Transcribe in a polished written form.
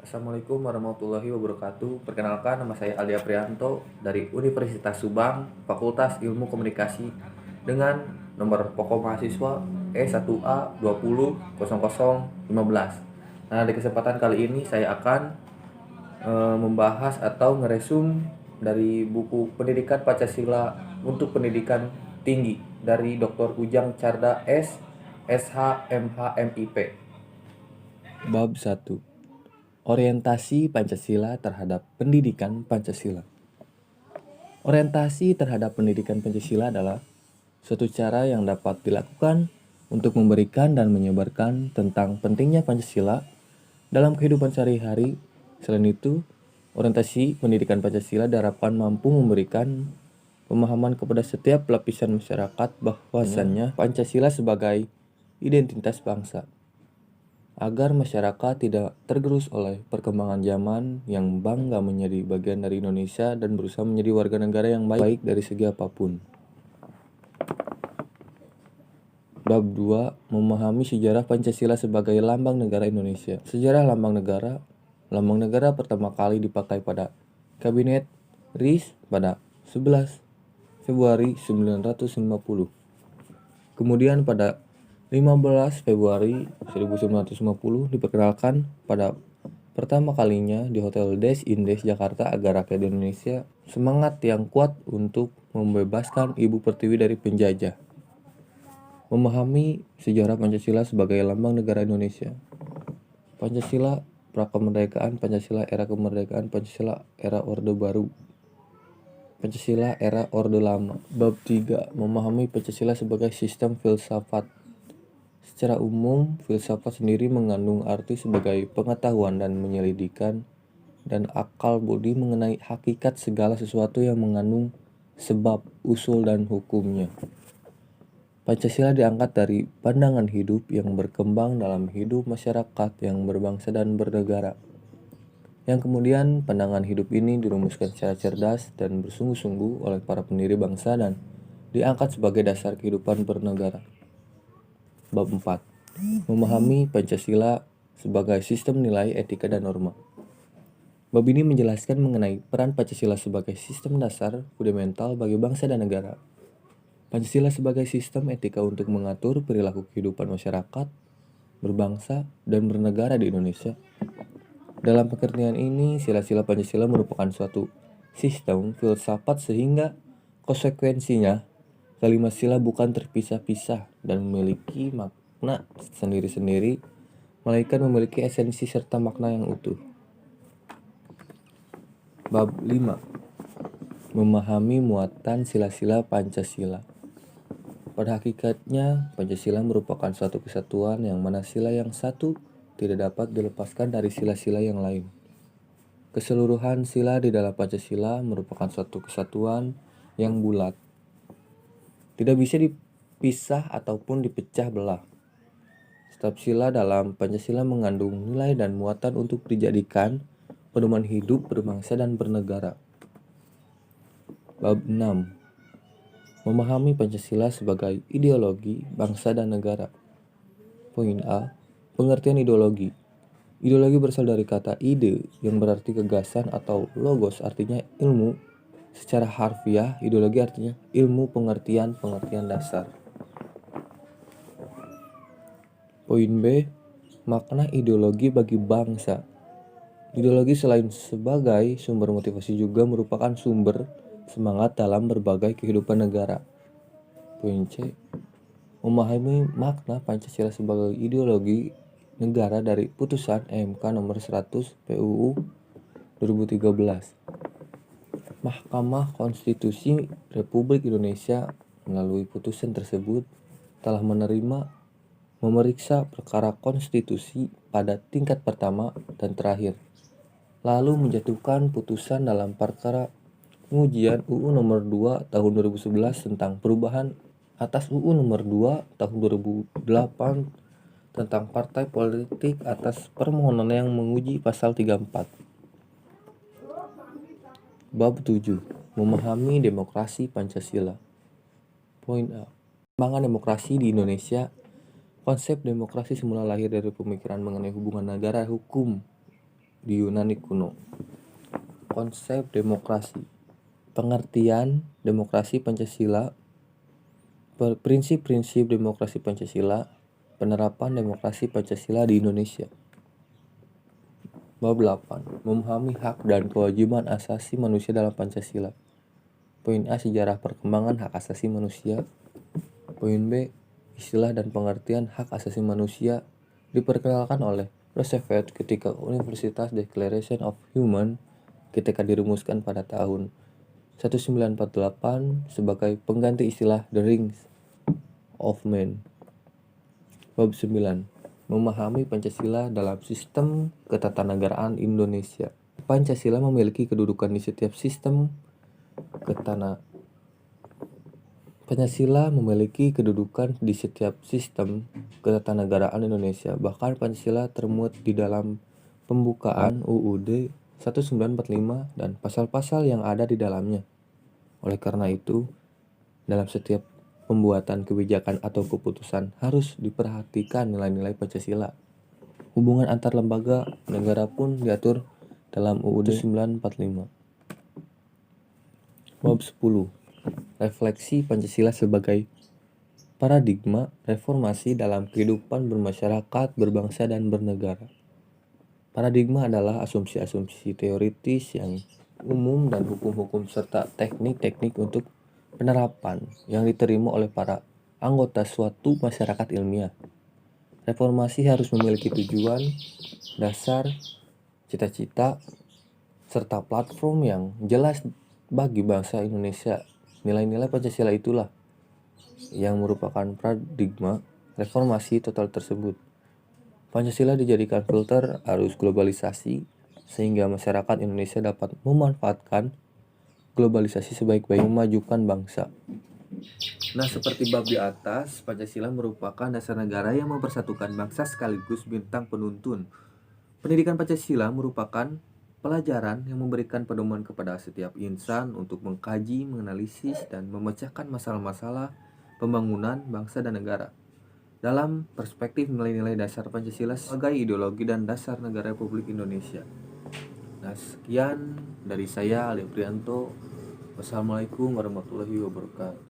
Assalamualaikum warahmatullahi wabarakatuh. Perkenalkan, nama saya Aldia Prianto dari Universitas Subang, Fakultas Ilmu Komunikasi dengan nomor pokok mahasiswa E1A 200015. Nah, di kesempatan kali ini saya akan membahas atau ngeresum dari buku Pendidikan Pancasila untuk Pendidikan Tinggi dari Dr. Ujang Carda S. SH MH MIP. Bab 1. Orientasi Pancasila terhadap pendidikan Pancasila. Orientasi terhadap pendidikan Pancasila adalah suatu cara yang dapat dilakukan untuk memberikan dan menyebarkan tentang pentingnya Pancasila dalam kehidupan sehari-hari. Selain itu, orientasi pendidikan Pancasila diharapkan mampu memberikan pemahaman kepada setiap lapisan masyarakat bahwasannya Pancasila sebagai identitas bangsa, agar masyarakat tidak tergerus oleh perkembangan zaman yang bangga menjadi bagian dari Indonesia dan berusaha menjadi warga negara yang baik dari segi apapun. Bab 2. Memahami sejarah Pancasila sebagai lambang negara Indonesia. Sejarah lambang negara pertama kali dipakai pada Kabinet RIS pada 11 Februari 1950. Kemudian pada 15 Februari 1950 diperkenalkan pada pertama kalinya di Hotel Des Indes Jakarta agar rakyat Indonesia semangat yang kuat untuk membebaskan Ibu Pertiwi dari penjajah. Memahami sejarah Pancasila sebagai lambang negara Indonesia. Pancasila Prakemerdekaan, Pancasila Era Kemerdekaan, Pancasila Era Orde Baru, Pancasila Era Orde Lama. Bab 3. Memahami Pancasila sebagai sistem filsafat. Secara umum, filsafat sendiri mengandung arti sebagai pengetahuan dan penyelidikan dan akal budi mengenai hakikat segala sesuatu yang mengandung sebab, usul, dan hukumnya. Pancasila diangkat dari pandangan hidup yang berkembang dalam hidup masyarakat yang berbangsa dan bernegara, yang kemudian pandangan hidup ini dirumuskan secara cerdas dan bersungguh-sungguh oleh para pendiri bangsa dan diangkat sebagai dasar kehidupan bernegara. Bab 4. Memahami Pancasila sebagai sistem nilai, etika, dan norma. Bab ini menjelaskan mengenai peran Pancasila sebagai sistem dasar fundamental bagi bangsa dan negara. Pancasila sebagai sistem etika untuk mengatur perilaku kehidupan masyarakat, berbangsa, dan bernegara di Indonesia. Dalam pengertian ini, sila-sila Pancasila merupakan suatu sistem filsafat sehingga konsekuensinya kalimat sila bukan terpisah-pisah dan memiliki makna sendiri-sendiri, melainkan memiliki esensi serta makna yang utuh. Bab 5. Memahami muatan sila-sila Pancasila. Pada hakikatnya, Pancasila merupakan suatu kesatuan yang mana sila yang satu tidak dapat dilepaskan dari sila-sila yang lain. Keseluruhan sila di dalam Pancasila merupakan suatu kesatuan yang bulat, tidak bisa dipisah ataupun dipecah belah. Setiap sila dalam Pancasila mengandung nilai dan muatan untuk dijadikan pedoman hidup berbangsa dan bernegara. Bab 6. Memahami Pancasila sebagai ideologi bangsa dan negara. Poin A. Pengertian ideologi. Ideologi berasal dari kata ide yang berarti gagasan atau logos artinya ilmu. Secara harfiah, ideologi artinya ilmu pengertian dasar. Poin B. Makna ideologi bagi bangsa. Ideologi selain sebagai sumber motivasi juga merupakan sumber semangat dalam berbagai kehidupan negara. Poin C. Memahami makna Pancasila sebagai ideologi negara dari putusan MK nomor 100 PUU 2013. Mahkamah Konstitusi Republik Indonesia melalui putusan tersebut telah memeriksa perkara konstitusi pada tingkat pertama dan terakhir, lalu menjatuhkan putusan dalam perkara pengujian UU nomor 2 tahun 2011 tentang perubahan atas UU nomor 2 tahun 2008 tentang partai politik atas permohonan yang menguji pasal 34. Bab 7. Memahami demokrasi Pancasila. Poin A. Perkembangan demokrasi di Indonesia. Konsep demokrasi semula lahir dari pemikiran mengenai hubungan negara hukum di Yunani kuno. Konsep demokrasi. Pengertian demokrasi Pancasila, prinsip-prinsip demokrasi Pancasila, penerapan demokrasi Pancasila di Indonesia. Bab 8. Memahami hak dan kewajiban asasi manusia dalam Pancasila. Poin A. Sejarah perkembangan hak asasi manusia. Poin B. Istilah dan pengertian hak asasi manusia diperkenalkan oleh Roosevelt ketika Universitas Declaration of Human ketika dirumuskan pada tahun 1948 sebagai pengganti istilah The Rights of Man. Bab 9. Memahami Pancasila dalam sistem ketatanegaraan Indonesia. Pancasila memiliki kedudukan di setiap sistem Pancasila memiliki kedudukan di setiap sistem ketatanegaraan Indonesia. Bahkan Pancasila termuat di dalam pembukaan UUD 1945 dan pasal-pasal yang ada di dalamnya. Oleh karena itu, dalam setiap pembuatan kebijakan atau keputusan harus diperhatikan nilai-nilai Pancasila. Hubungan antar lembaga negara pun diatur dalam UUD 1945. Bab 10. Refleksi Pancasila sebagai paradigma reformasi dalam kehidupan bermasyarakat, berbangsa, dan bernegara. Paradigma adalah asumsi-asumsi teoritis yang umum dan hukum-hukum serta teknik-teknik untuk penerapan yang diterima oleh para anggota suatu masyarakat ilmiah. Reformasi harus memiliki tujuan, dasar, cita-cita, serta platform yang jelas bagi bangsa Indonesia. Nilai-nilai Pancasila itulah yang merupakan paradigma reformasi total tersebut. Pancasila dijadikan filter arus globalisasi sehingga masyarakat Indonesia dapat memanfaatkan globalisasi sebaik-baik memajukan bangsa. Nah, seperti bab di atas, Pancasila merupakan dasar negara yang mempersatukan bangsa sekaligus bintang penuntun. Pendidikan Pancasila merupakan pelajaran yang memberikan pedoman kepada setiap insan untuk mengkaji, menganalisis, dan memecahkan masalah-masalah pembangunan bangsa dan negara. Dalam perspektif nilai-nilai dasar Pancasila sebagai ideologi dan dasar negara Republik Indonesia. Nah, sekian dari saya, Ali Prianto. Wassalamualaikum warahmatullahi wabarakatuh.